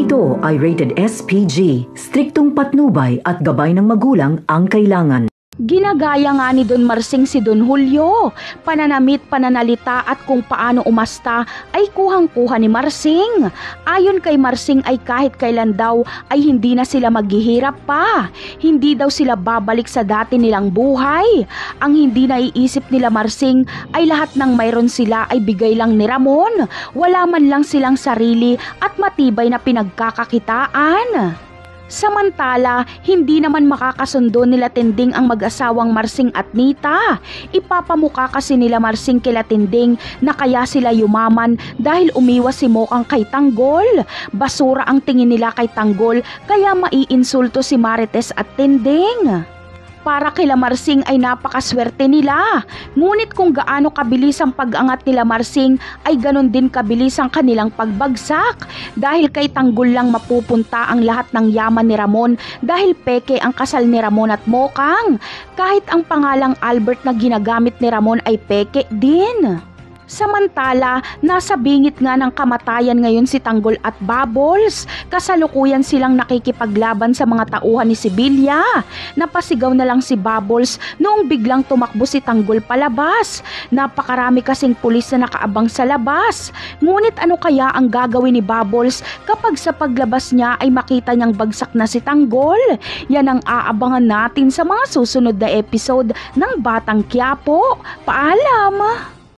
Ito ay rated SPG, striktong patnubay at gabay ng magulang ang kailangan. Ginagaya nga ni Don Marsing si Don Julio. Pananamit, pananalita at kung paano umasta ay kuhang-kuha ni Marsing. Ayon kay Marsing ay kahit kailan daw ay hindi na sila maghihirap pa. Hindi daw sila babalik sa dati nilang buhay. Ang hindi naiisip nila Marsing ay lahat ng mayroon sila ay bigay lang ni Ramon. Wala man lang silang sarili at matibay na pinagkakakitaan. Samantala, hindi naman makakasundo nila Tinding ang mag-asawang Marsing at Nita. Ipapamukha kasi nila Marsing kila Tinding na kaya sila yumaman dahil umiwas si Mokang kay Tanggol. Basura ang tingin nila kay Tanggol kaya maiinsulto si Marites at Tinding. Para kila Marsing ay napakaswerte nila. Ngunit kung gaano kabilis ang pag-angat nila Marsing ay ganon din kabilis ang kanilang pagbagsak. Dahil kay Tanggol lang mapupunta ang lahat ng yaman ni Ramon dahil peke ang kasal ni Ramon at Mokang. Kahit ang pangalang Albert na ginagamit ni Ramon ay peke din. Samantala, nasa bingit nga ng kamatayan ngayon si Tanggol at Bubbles. Kasalukuyan silang nakikipaglaban sa mga tauhan ni Sibilya. Napasigaw na lang si Bubbles noong biglang tumakbo si Tanggol palabas. Napakarami kasing pulis na nakaabang sa labas. Ngunit ano kaya ang gagawin ni Bubbles kapag sa paglabas niya ay makita niyang bagsak na si Tanggol? Yan ang aabangan natin sa mga susunod na episode ng Batang Quiapo. Paalam!